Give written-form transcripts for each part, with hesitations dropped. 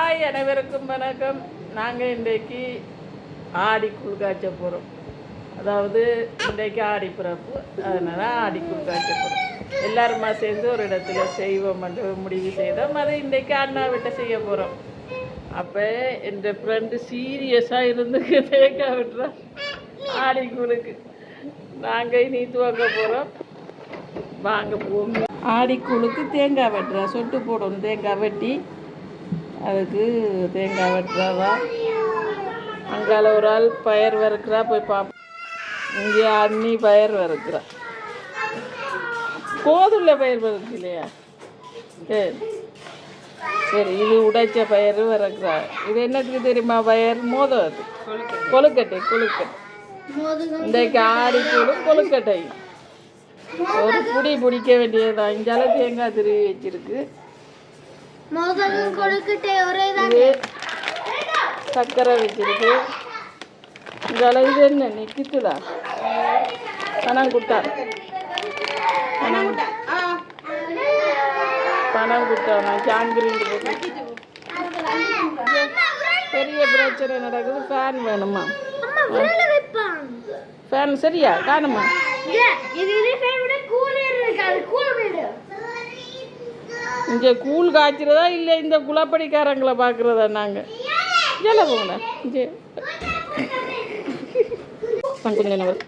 Hi அனைவருக்கும் வணக்கம். நாங்கள் இன்றைக்கு ஆடிக்கூழ் காய்ச்ச போகிறோம். அதாவது இன்றைக்கு ஆடி பிறப்பு, அதனால் ஆடிக்கூழ் காய்ச்ச போகிறோம். எல்லாருமா சேர்ந்து ஒரு இடத்துல செய்வோம் முடிவு செய்தோம். அதை இன்றைக்கு அண்ணா விட்ட செய்ய போகிறோம். அப்போ என் ஃப்ரெண்டு சீரியஸாக இருந்து தேங்காய் விட்டுறோம் ஆடிக்கூழுக்கு. நாங்கள் இனி துவங்க போகிறோம். வாங்க போவோம். ஆடிக்கூழுக்கு தேங்காய் வெட்டுறோம். சொட்டு போடணும். தேங்காய் வெட்டி அதுக்கு தேங்காய் வெட்டுறாவா. அங்கால ஒரு ஆள் பயிர் வறுக்கிறா, போய் பார்ப்போம். இங்கே அண்ணி பயிர் வறுக்கிறா. கோதுள்ள பயிர் வறுக்கு இல்லையா? சரி சரி, இது உடைச்ச பயிர் வறுக்கிறா. இது என்னத்துக்கு தெரியுமா? பயிர் மோதம், கொழுக்கட்டை. இன்றைக்கு ஆடிக்கூழும் கொழுக்கட்டை. ஒரு புடி பிடிக்க வேண்டியதுதான். இஞ்சால தேங்காய் திருவி வச்சிருக்கு. சர்க்கரை வச்சிருக்கு. இந்தால இது என்ன நிற்குதா? பணம் கொடுத்தா நான் ஜாங்கிரின் பெரிய பிரச்சனை நடக்குது. ஃபேன் வேணுமா? ஃபேன் சரியா காணுமா? இங்கே கூழ் காய்ச்சிறதா இல்லை இந்த குளப்படிக்காரங்களை பார்க்குறதா? நாங்கள் ஜல போங்கண்ணா கொஞ்சம் நம்பர்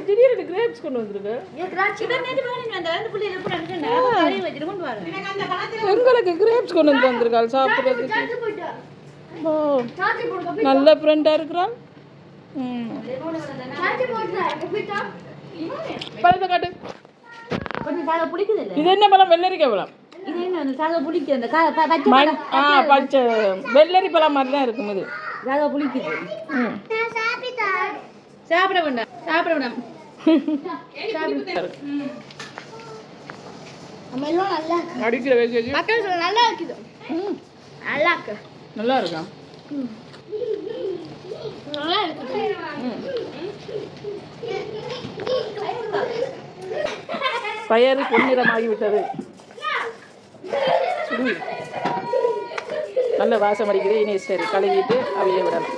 திடீர்னு கிரேப்ஸ் கொண்டு வந்துருக்கு. எங்களுக்கு கிரேப்ஸ் கொண்டு வந்து வந்திருக்காள் சாப்பிட்றதுக்கு. ஓ, நல்ல ஃப்ரெண்டாக இருக்கிறாள். பழத்தை காட்டு. இது என்ன பழம்? வெள்ளரிக்காய் பழம். பச்சை வெள்ளரி பழம் மாதிரி தான் இருக்கும். இது சாப்பிட வேண்டாம். அடிக்கிற வேஸ்டேஜ் நல்லா இருக்கா? பயறு பொன்னிறமாகிவிட்டது. நல்ல வாசம் அடிக்குது. இனி சரி கழுவிட்டு அவைய விடலாம்.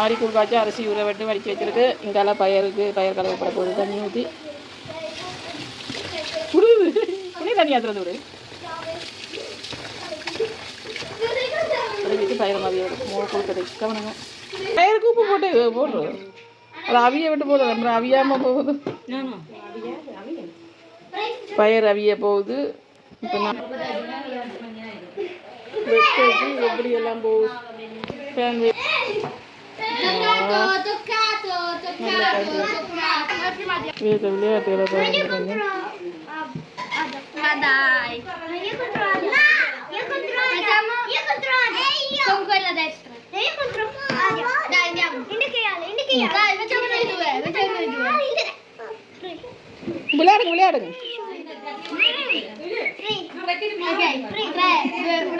ஆடிக்கூழ் காய்ச்சி அரிசி ஊற விட்டு வடித்து வச்சிருக்கு. இங்கெல்லாம் பயிர் கலவைப்பட போகுது. தண்ணி ஊற்றி புளி தண்ணி ஆத்துறது விடு. வச்சு பயிர் மாதிரி கொடுக்குறது கவனங்க. பயிருக்கு உப்பு போடுறது. அது அவிய விட்டு போடுறது. அப்புறம் அவியாமல் போகுது. பயிர் அவிய போகுது. இப்போ நான் எப்படி எல்லாம் போகுது. ஃபேன் விளையாட்டுகளை பாருங்க. Con quella destra. Io contro. Dai, andiamo. Indichiamo. Dai, facciamo noi due. விளையாடுங்க. Ok, 3, 2, 1,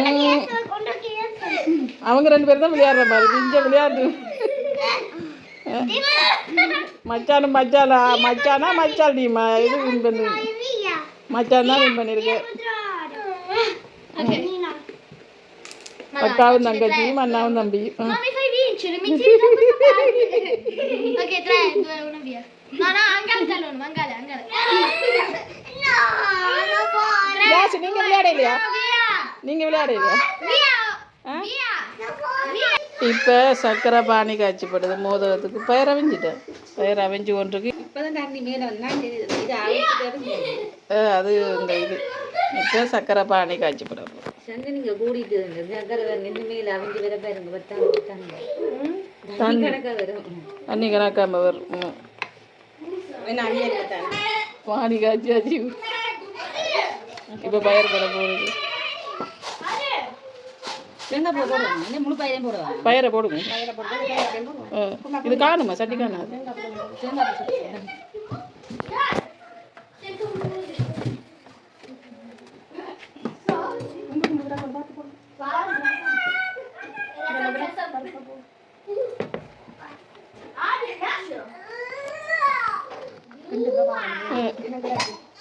via. அவங்க ரெண்டு பேரும் தான் விளையாடுற மாதிரி. இங்கே விளையாடு. மச்சால் நீ இது வின் பண்ணு. மச்சான் தான் வின் பண்ணிருக்கு. அக்காவும் தங்கச்சியும் அண்ணாவும் தம்பியும். Ma mi fai vincere, mi tiri troppo parte. Ok, 3, 2, 1, via. No, angale tallone, angale. No, non puoi. யாஸ் நீங்க விளையாடலையா? Via. இப்போ சர்க்கரை பானி காய்ச்சிப்படுது. மோதகத்துக்கு பயிர் அவிஞ்சு கொண்டிருக்கு. அது இந்த இது இப்போ சர்க்கரை பானி காய்ச்சிப்படும். தண்ணி கணக்காம வரும். பானி காய்ச்சி இப்போ பயிர் பட போகுது. பயிரை போடுங்க. இது காணுமா? சட்டி காணாது.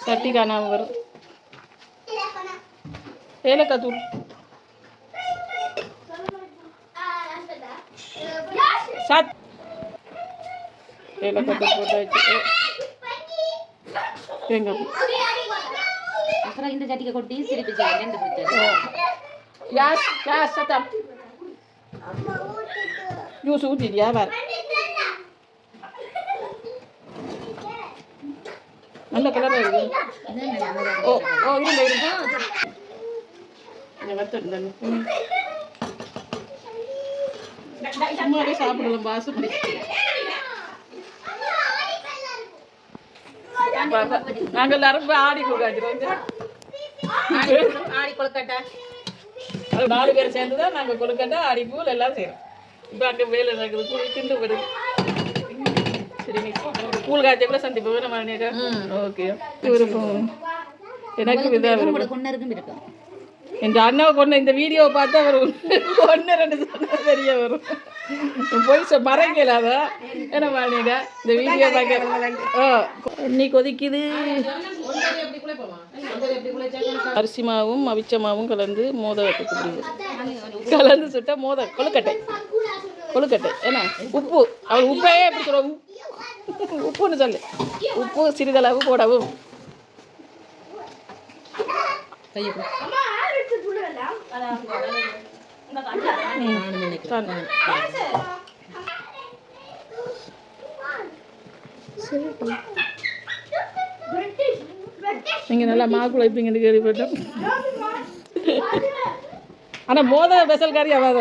சட்டி காணாம வரும். ஏலக்காய் தூள் சாத் ஏலக்காய் தூள் போட்டாச்சு. தேங்காய் அப்புறம் இந்த சட்டிக்கு கொட்டி சிரிப்பு செய்ய யாஸ் யாஸ் சத்தம் ஜூஸ் ஊற்றிட்டியா வேற நல்ல கலராக இருக்குது. ஓ ஓ இருங்க இருங்க இந்த வத்தல் சும்மாவே சாப்பிடலாம் பாசம். நாங்கள் எல்லாரும் ஆடி கொடுக்காச்சுருவோம். ஆடி கொழுக்கட்டை 4 பேர் சேர்ந்து தான் நாங்கள் கொழுக்கட்டை ஆடி பூல் எல்லாம் செய்கிறோம். இப்போ அங்கே வேலை நடக்குது கூழ் திண்டு வருது. சரி கூழ் காய்ச்ச கூட சந்திப்போம் நம்ம. ஓகே விருப்பம் எனக்கு இதாக விருப்பம். கொண்டருக்கும் இருக்கும். என் அண்ணாவை கொண்ட இந்த வீடியோவை பார்த்தா அவர் 1-2 சொன்னா தெரிய வரும். போய் மறைக்கலாத என்ன பண்ணிங்க இந்த வீடியோ பார்க்க. இன்னி கொதிக்குது. அரிசி மாவும் அவிச்ச மாவும் கலந்து மோதகத்துக்கு கலந்து சுட்ட கொழுக்கட்டை கொழுக்கட்டை என்ன உப்பு அவள் உப்பையே எப்படி சொல்லுவோம் உப்புன்னு சொல்லு. உப்பு சிறிதளவு போடவும். நீங்க நல்லா மாக்குள்ள இருப்பீங்கன்னு கேள்விப்பட்டோம். ஆனா மோத பெசல்காரி ஆகாத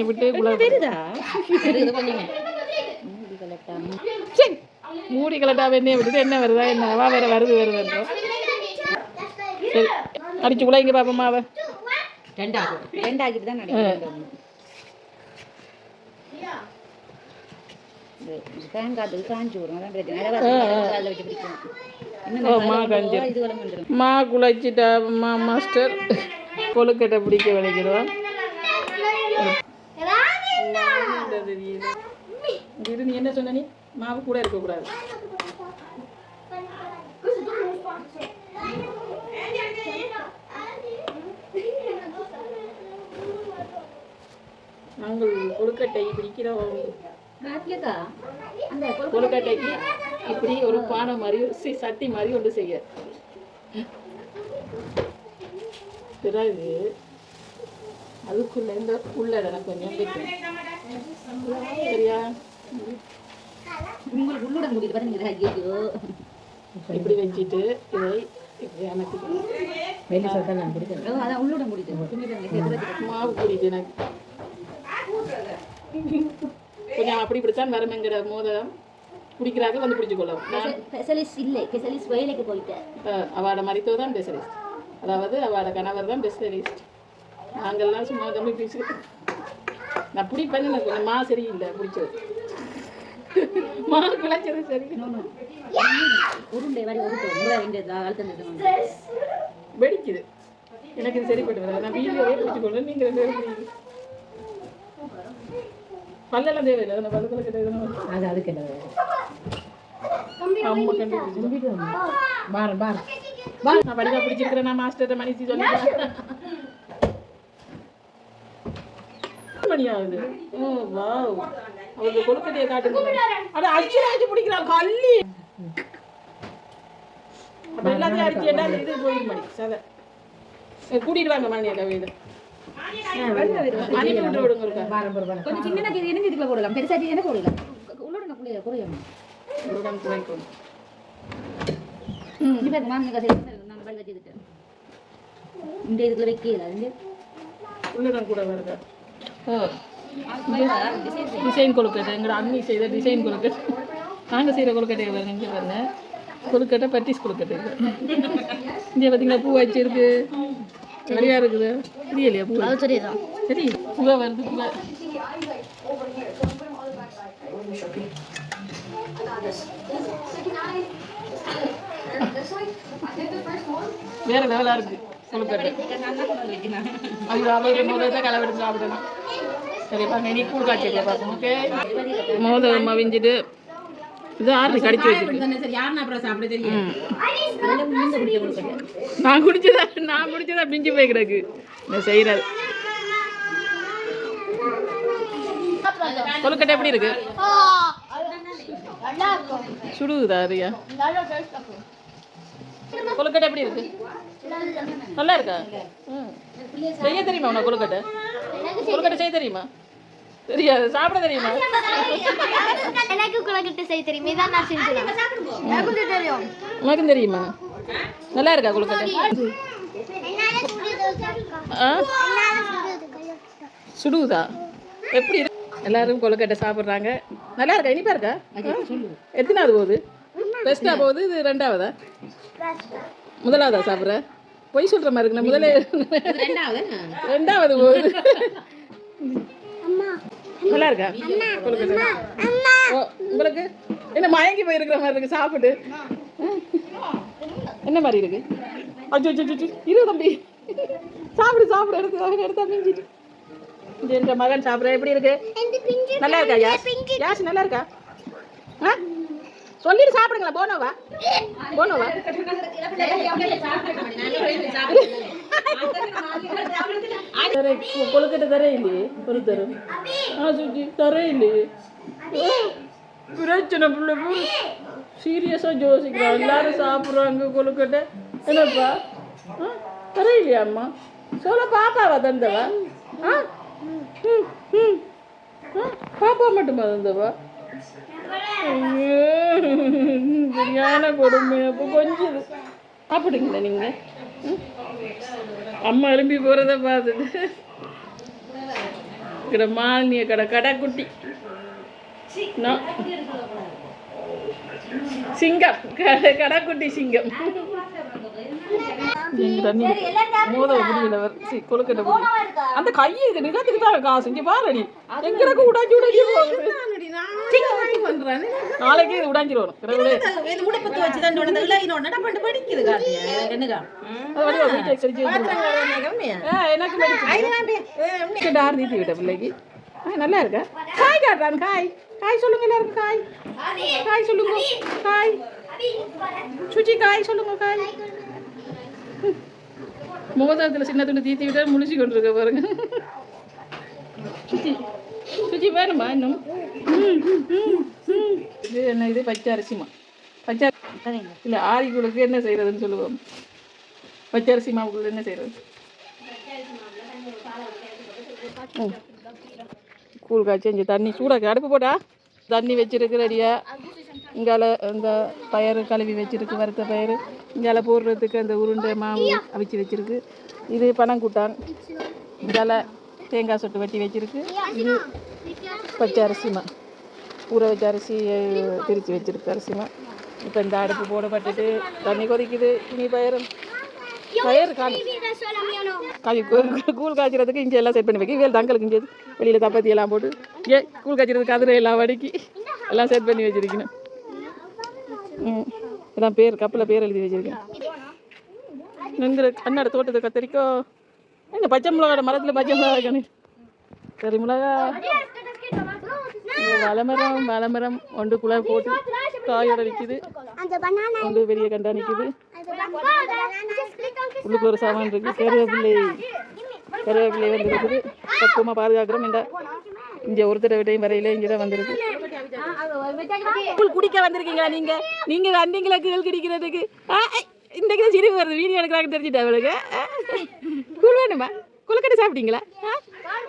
விட்டு மூடி கலட்டாவே என்ன விட்டுட்டு என்ன வருதா என்னவா வேற வருது வருது. சரி அடிச்சு குழைங்க பாப்பமாவ ரெண்டாக்கிட்டு தான் மா குழைச்சிட்டா மாஸ்டர் கொழுக்கட்டை பிடிக்க விளைக்கிறோம். நீ என்ன சொன்ன நீ மாவு கூட இருக்கக்கூடாது. நாங்கள் கொழுக்கட்டை பிடிக்கிறோம். கொழுக்கட்டைக்கு இப்படி ஒரு பானை மாதிரி சட்டி மாதிரி ஒன்று செய்ய பிறகு அதுக்குள்ள இந்த உள்ளடனை கொஞ்சம் வைக்கும். சரியா உங்களுக்கு உள்ளுடன் முடியுது பாருங்க. இப்படி வச்சுட்டு இதை இப்படி அமைச்சிக்கணும். உள்ளுடன் முடியுது மாவு பிடிக்குது எனக்கு கொஞ்சம் அப்படி இப்படித்தான் வரமெங்கிற மோதம் பிடிக்கிறாங்க வந்து பிடிச்சிக்கொள்ளும். வேலைக்கு போயிட்டேன். அவளோட மருத்துவ தான் ஸ்பெஷலிஸ்ட். அதாவது அவளோட கணவர் தான் ஸ்பெஷலிஸ்ட். நாங்கள்லாம் சும்மா தம்பி பேசு நான் பிடிப்பேன்னு எனக்கு கொஞ்சம் மா சரியில்லை பிடிச்சது மா குழைச்சது சரி வெடிக்குது. எனக்கு இது சரிப்பட்டு வராது. நான் வீடியோவே பிடிச்சிக்கொள்ளும். நீங்கள் 2 பேரும் பிடிக்குது பல்லெல்லாம் தேவையில்லை. அந்த பல்லத்தில் கிட்ட அது அதுக்கு என்ன அம்மா கண்டுபிடிச்சு நான் படிக்க பிடிச்சிருக்கிறேன். நான் மாஸ்டர் மணிச்சு சொல்லிட்டேன். மணி ஆகுது. ஓ வாவ் அவருக்கு கொழுக்கட்டையை காட்டுங்க. அதை அடிச்சு பிடிக்கிறான் கல்லி. அப்போ எல்லாத்தையும் அடிச்சு என்ன இது போயிடும் மணி சதை கூட்டிட்டு வாங்க மணியை கவிதை அனுப்பி விட்டு விடுங்க. கொஞ்சம் சின்ன இதுக்குள்ள போடலாம். பெருசாட்டி என்ன போடலாம். உள்ளுடன் குறையும் உள்ளுடன் குறைக்கும். இந்த இதுக்குள்ள வைக்கல உள்ளுடன் கூட வருது. டிசைன் கொழுக்கட்டை எங்களோட அண்ணி செய்த டிசைன் கொழுக்கட்டை. நாங்கள் செய்கிற கொழுக்கட்டையை பாருங்க. இங்கே பாருங்க கொழுக்கட்டை பட்டிஸ் கொழுக்கட்டை. இங்கே பார்த்தீங்களா பூ வச்சிருக்கு நிறையா இருக்குது. தெரியலையா பூ? சரிதான் சரி பூவா வருது. பூவா வேற லெவலாக இருக்குது. கொழுக்கட்டை அது அவரு முதல்ல கலவெடுத்து சாப்பிடணும். சரி பாருங்க, இனி கூழ் காய்ச்சல பார்ப்போம். ஓகே, மோதம் அவிஞ்சிட்டு இது ஆறு கடிச்சு வச்சிருக்கு. நான் குடிச்சதா பிஞ்சு போய் கிடக்கு. நான் செய்யறது கொழுக்கட்டை எப்படி இருக்கு? சுடுகுதா அதையா? கொழுக்கட்டை எப்படி இருக்கு? நல்லா இருக்கா? செய்ய தெரியுமா உனக்கு கொழுக்கட்டை? கொழுக்கட்டை செய்ய தெரியுமா? தெரியாது. சாப்பிட தெரியுமா? எனக்கு கொழுக்கட்டை செய்ய தெரியும். இதான் நான் செஞ்சேன். எனக்கு தெரியும். உனக்கும் தெரியுமா? நல்லா இருக்கா கொழுக்கட்டை? சுடுதா? எப்படி இருக்கு? எல்லாரும் கொழுக்கட்டை சாப்பிட்றாங்க. நல்லா இருக்கா? இனிப்பா இருக்கா? எத்தனாவது போகுது? பெஸ்டா போகுது. இது ரெண்டாவதா முதலாவதா சாப்பிட்ற? பொய் சொல்ற மாதிரி இருக்கு. முதலே ரெண்டாவது போகுது. நல்லா இருக்கா கொழுக்கட்டை? உங்களுக்கு என்ன மயங்கி போயிருக்கிற மாதிரி இருக்கு சாப்பிட்டு? என்ன மாதிரி இருக்கு? அச்சோ இரு தம்பி, சாப்பிடு எடுத்து மிஞ்சிட்டு. என்ற மகன் சாப்பிட்ற எப்படி இருக்கு? நல்லா இருக்கா யாஸ்? நல்லா இருக்கா? சொல்லிட்டு சாப்பிடுங்களா? போனோவா கொழுக்கட்டை தர இல்லையே ஒரு தரும். சுஜி தர இல்லையே. பிரச்சனை பிள்ளை சீரியஸா யோசிக்கிறான். எல்லாரும் சாப்பிட்றாங்க கொழுக்கட்டை. என்னப்பா தர இல்லையா அம்மா? சொல்ல பாப்பாவா தந்தவா? பாப்பா மட்டுமா தந்தவா? சரியான கொடுமை. அப்போ கொஞ்சம் சாப்பிடுங்களா நீங்க? அம்மா எழும்பி போறத பார்த்துட்டு மாலினிய கடைக்குட்டி சிங்கம் கடைக்குட்டி சிங்கம். தண்ணி மோத முடியல. கொழுக்கட்டை அந்த கையை நிகழ்த்துக்கு தான் காசு. இங்க பாருடி எங்களுக்கு உடாஞ்சி போகுது. நாளைக்கு இது உடாஞ்சிரும். எனக்கு விட்ட பிள்ளைக்கு நல்லா இருக்கா? காய் காட்டுறான். காய் சொல்லுங்க எல்லாருக்கும். காய் சொல்லுங்க. காய் சுச்சி காய் சொல்லுங்க. காய் மோதிரத்தில் சின்ன துணி தீத்தி விட்டா முழிச்சு கொண்டிருக்க பாருங்க. சுச்சி வேணுமா இன்னும்? இது என்ன? இது பச்சை அரிசிமா? பச்சை இல்லை ஆரிக்குழுக்கு என்ன செய்யறதுன்னு சொல்லுவோம். பச்சை அரிசி மாவுக்குள்ள என்ன செய்யறது? கூழ் காய்ச்சி இஞ்சி தண்ணி சூடாக்க அடுப்பு போட்டா தண்ணி வச்சிருக்கு ரெடியா. இங்கால இந்த பயிறு கழுவி வச்சிருக்கு, வறுத்த பயிறு. இங்கால போடுறதுக்கு அந்த உருண்டை மாவு அவிச்சு வச்சிருக்கு. இது பனங்கூட்டான். இங்கால தேங்காய் சொட்டு வெட்டி வச்சிருக்கு. இது பச்சை அரிசிமா, ஊற வச்ச அரிசி பிரித்து வச்சிருக்கு அரிசிமா. இப்போ இந்த அடுப்பு போடப்பட்டுட்டு தண்ணி கொதிக்குது. இனி பயிறு கூழ் காய்ச்சறதுக்கு இஞ்சி எல்லாம் செட் பண்ணி வைக்க. வேல் தங்களுக்கு இங்கே வெளியில் தப்பத்தி எல்லாம் போட்டு கூழ் காய்ச்சறதுக்கு கதிரை எல்லாம் வடிக்கி எல்லாம் செட் பண்ணி வச்சிருக்கணும். இதான் பேர் கப்பில் பேர் எழுதி வச்சிருக்கேன். எங்கள் அண்ணாட தோட்டத்தை கத்திரிக்கோ இந்த பச்சை மிளகாட மரத்தில் பச்சை மிளகா இருக்கணும். கறி மிளகா வளமரம் ஒன்று குழாய் போட்டு காயோட நிற்கிது. ஒன்று பெரிய கண்டா நிற்கிது. உள்ளுக்கு ஒரு சாமான் இருக்கு. கருவேப்பிள்ளை வந்து இருக்குது. பக்குவமாக பாதுகாக்கிறோம். இந்த இங்கே ஒருத்தர் விடையும் வரையில இங்கே தான் வந்துருக்கு. குடிக்க வந்திருக்கீங்களா நீங்க வந்தீங்களா கீழ் குடிக்கிறதுக்கு? இன்றைக்கு தான் சிரிப்பு வருது. வீடியோ எடுக்கிறாங்க தெரிஞ்சுட்டா அவளுக்கு. கூழ் வேணுமா? கொழுக்கட்டை சாப்பிட்டீங்களா?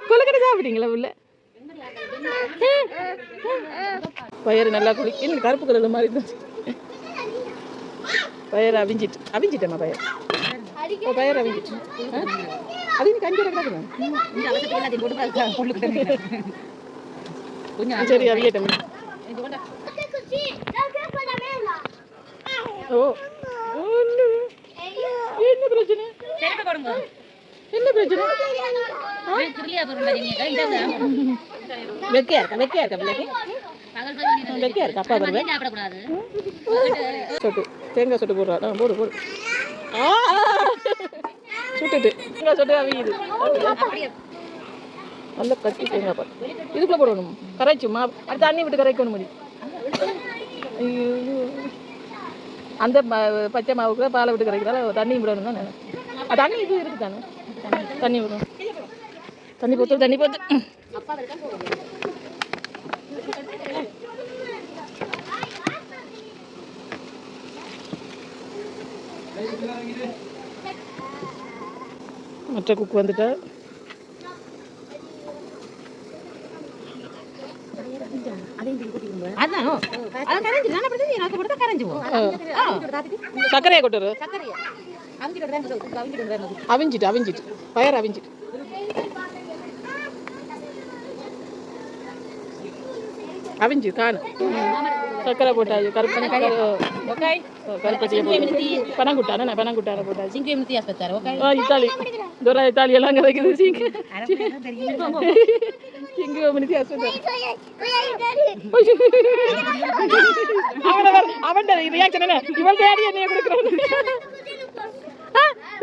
கொழுக்கட்டை சாப்பிட்டீங்களா உள்ள? பயிர் நல்லா இன்னும் கருப்பு கலர் மாதிரி தான். பயிர் அவிஞ்சிட்டேம்மா. பயிர் அவிஞ்சிட்டு அது இன்னைக்கு 5 கிடக்குது. சரி அவியட்டும். ஓ என்ன பிரச்சனை? என்ன பிரச்சனை? வெக்கையா இருக்கா பிள்ளைக்கு? வெக்கையா இருக்கா? அப்பா வருவேன். சொட்டு தேங்காய் சொட்டு போடுறா. போடு சுட்டுட்டு இங்கே சுட்டு அவியுது நல்லா கட்டி தேங்காய் பால் இதுக்குள்ளே போடணும் கரைச்சுமா அது தண்ணி விட்டு கரைக்கணும் மதி அந்த பச்சை மாவுக்குள்ள பாலை விட்டு கரைக்கிறால தண்ணி விடணும் தானே தண்ணி இது இருக்குது தானே தண்ணி விடணும் தண்ணி போத்து மற்ற குக்கு வந்துட்டா சர்க்கரையை கொட்டுரு அவிஞ்சிட்டு பயர் அவிஞ்சிட்டு அவிஞ்சு காணும் சர்க்கரை போட்டாச்சு கருப்பட்டியை பனங்குட்டான போட்டாச்சு இத்தாலி தூரம் இத்தாலி எல்லாம் கிடைக்குது சிங்கு மினித்தி ஆஸ்பத்திரி அவன் ரியாக்ஷன் என்ன இவள் தேடி என்னைய கொடுக்குறான்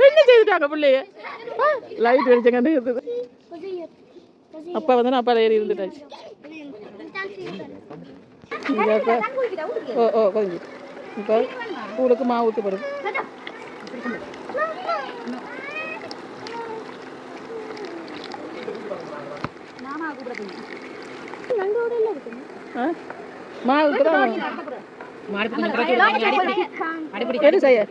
என்ன செய்துட்டாங்க பிள்ளைய லைட் வெளிச்சங்க இருந்தது அப்பா வந்து அப்பா ஏறி இருந்துட்டாச்சு கொஞ்சம் இப்போ கூழுக்கு மாவு ஊற்றப்படும் மாவு எது செய்ய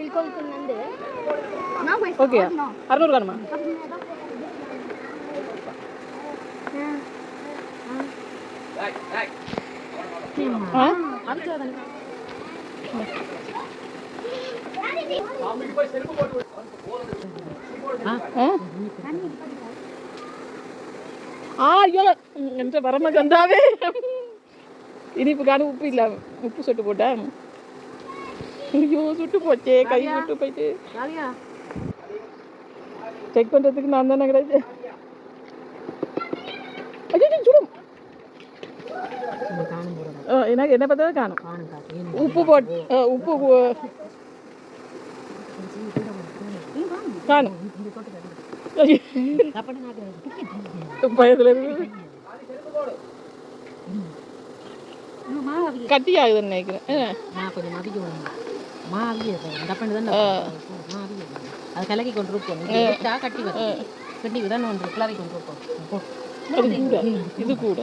ஓகே 600 காணுமா என்ற வரம கந்தாவே இனிப்புக்கான உப்பு இல்லாம உப்பு சொட்டு போட்டேன் ஐயோ சுட்டு போச்சே கை சுட்டு போயிட்டு செக் பண்றதுக்கு நான் தானே கிடையாது சுடும் எனக்கு என்ன பார்த்தா காணும் உப்பு போட்டு உப்பு காணும் பயத்துல இருக்கு கட்டி ஆகுதுன்னு நினைக்கிறேன் அது கலக்கி கொண்டு இருப்போம் கட்டி கட்டி தான் ஒன்று கிளறி கொண்டு இருப்போம் இது கூட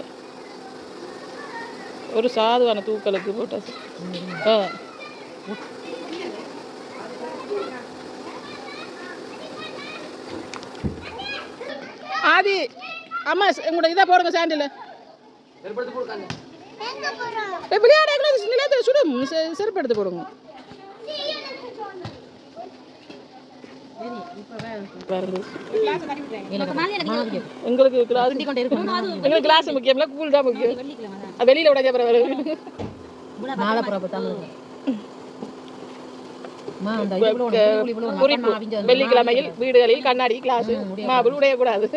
ஒரு சாதுவான தூக்கலுக்கு போட்டாச்சு ஆதி அம்மா உங்களோட இதை போடுங்க சாண்டில் விளையாட சுடும் செருப்பு எடுத்து போடுங்க எங்களுக்கு கிளாஸ் முக்கியம்ல கூல் தான் முக்கியம் வெளியில விட வெள்ளிக்கிழமையில் வீடுகளில் கண்ணாடி கிளாஸ் மாபுல் உடையக்கூடாது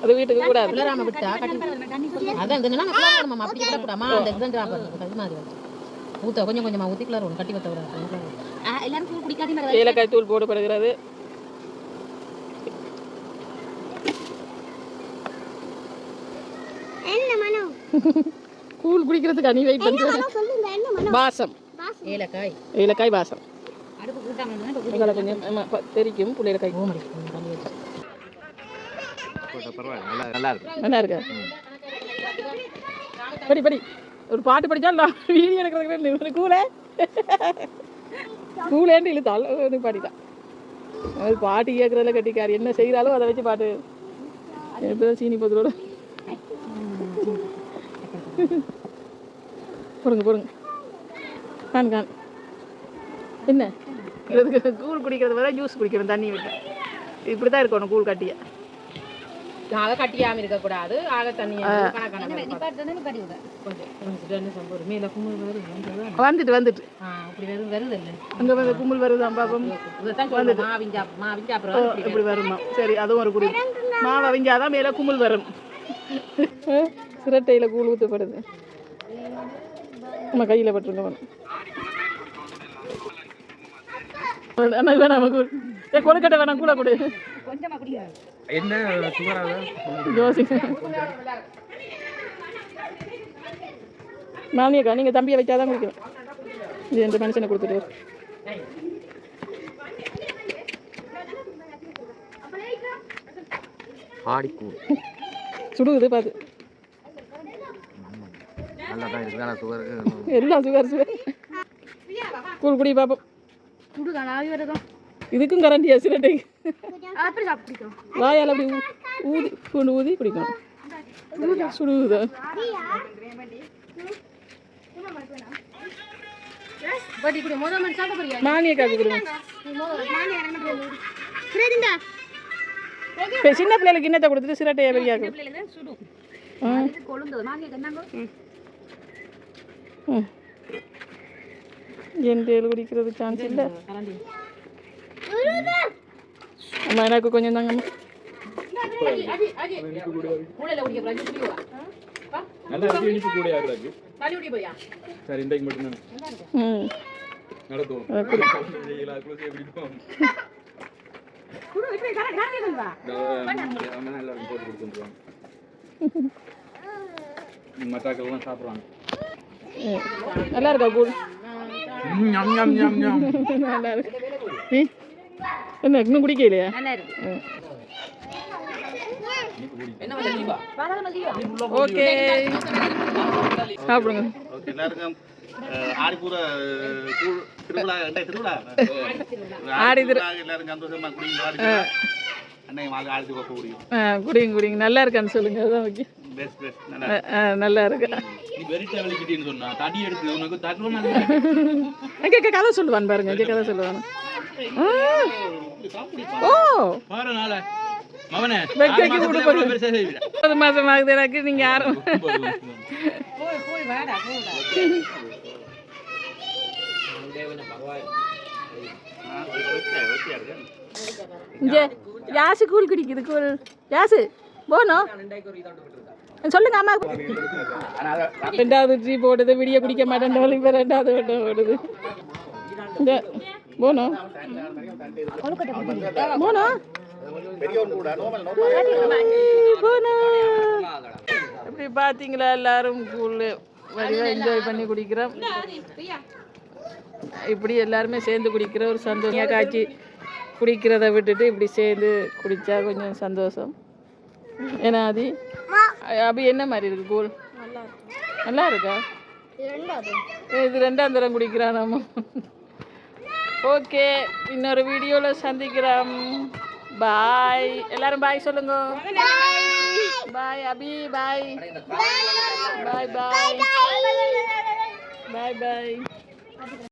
அது வீட்டுக்கு கூடாது கொஞ்சம் கொஞ்சமா ஊத்தி கிளறும் கட்டி வைத்த ஏலக்காய் தூள் போடப்படுகிறது கூழ் குடிக்கிறதுக்கு அணி வெயிட் பண்றது வாசம் ஏலக்காய் வாசம் கொஞ்சம் தெரிக்கும் புள்ளையில கை நல்லா இருக்கு படி ஒரு பாட்டு படிச்சா வீடியோ எடுக்கிறது கூலேன்னு இழுத்தாள் பாடிதான் அது பாட்டு கேட்கறதுல கட்டிக்காரு என்ன செய்யறாலும் அதை வச்சு பாட்டு எப்போதான் சீனி போதுரோட போடுங்க கான் என்ன இதுக்கு கூழ் குடிக்கிறது வர ஜூஸ் குடிக்கணும் தண்ணி விட்டு இப்படி தான் இருக்கணும் கூழ் கட்டியா ஆக கட்டியாம இருக்கக்கூடாது ஆக தண்ணி வந்துட்டு அங்க வந்து கும்பல் வருதான் பாப்போம் இப்படி வருமா சரி அதுவும் ஒரு குடி மாவு அவிஞ்சாதான் மேல கும்பல் வரும் சிரட்டையில கூழ் ஊற்றப்படுது நம்ம கையில பட்டுருங்க ஆனால் வேணாம் நமக்கு கொழுக்கட்டை வேணாம் கூட கொடு என்ன சுகராக யோசிங்க மாமியக்கா நீங்கள் தம்பியை வச்சாதான் குடிக்கணும் இது ரெண்டு மனுஷனை கொடுத்துட்டு ஆடிக்கூழ் சுடுகுது பார்த்து நல்லா தான் இருக்குது ஆனால் சுகருக்கு எல்லாம் சுகர் கூழ் குடி பார்ப்போம் இதுக்கும் கரண்டியா சிரட்டைக்கு வாயால் அப்படி ஊதி பூண்டு ஊதி குடிக்கணும் சுடுகுதா மானியக்காக்கு கொடுங்க இப்போ சின்ன பிள்ளைகளுக்கு இன்னத்தை கொடுத்துட்டு சிரட்டையை பெரியாக்கு என் தேல் குடிக்கிறது சான்ஸ் இல்லை அம்மா எனக்கு கொஞ்சம் தாங்கம்மா சரி இன்றைக்கு மட்டும் ம் நடத்துவோம் எல்லாரும் போட்டு கொடுத்துருவாங்க மற்றாக்கள்லாம் சாப்பிட்றாங்க நல்லா இருக்கா கூழ் நல்லா இருக்கு என்ன இன்னும் குடிக்கலையா ஓகே சாப்பிடுங்க எல்லாருக்கும் ஆடிப்பூர திருவிழா திருவிழா ஆடி எல்லாரும் சந்தோஷமா குடிங்க அன்னைக்கு ஆடி கோப்ப குடிக்கும் குடிங்க குடிங்க நல்லா இருக்கான்னு சொல்லுங்க அதான் ஓகே பெஸ்ட் பெஸ்ட் நல்லா இருக்கு நீ வெரிட்டா வெளிக்கிட்டேன்னு சொன்னா தடி எடுத்து உனக்கு தட்டுவோம் அங்கே கதை சொல்லுவான் பாருங்க அங்கே கதை சொல்லுவான் ஓ பாரு நாளை மவனே ஒரு மாதம் ஆகுது எனக்கு நீங்க யாரும் இங்கே யாசு கூழ் குடிக்குது கூழ் யாசு போனோம் சொல்லுங்க அம்மா ரெண்டாவது ட்ரீ போடுது விடிய குடிக்க மாட்டேன் இப்போ ரெண்டாவது வட்டம் ஓடுது இந்த போனோம் போனோம் இப்படி பார்த்தீங்களா எல்லாரும் கூழ் வடிவாக என்ஜாய் பண்ணி குடிக்கிறோம் இப்படி எல்லாருமே சேர்ந்து குடிக்கிற ஒரு சந்தோஷம் காய்ச்சி குடிக்கிறத விட்டுட்டு இப்படி சேர்ந்து குடித்தா கொஞ்சம் சந்தோஷம் ஏன்னா அது அப்படி என்ன மாதிரி இருக்கு கூழ் நல்லா இருக்கா இது ரெண்டாம் தரம் குடிக்கிறான் நம்ம ஓகே இன்னொரு வீடியோவில் சந்திக்கிறோம் பாய் எல்லாரும் பாய் சொல்லுங்க பாய் அபி பாய் பாய் பாய் பாய் பாய்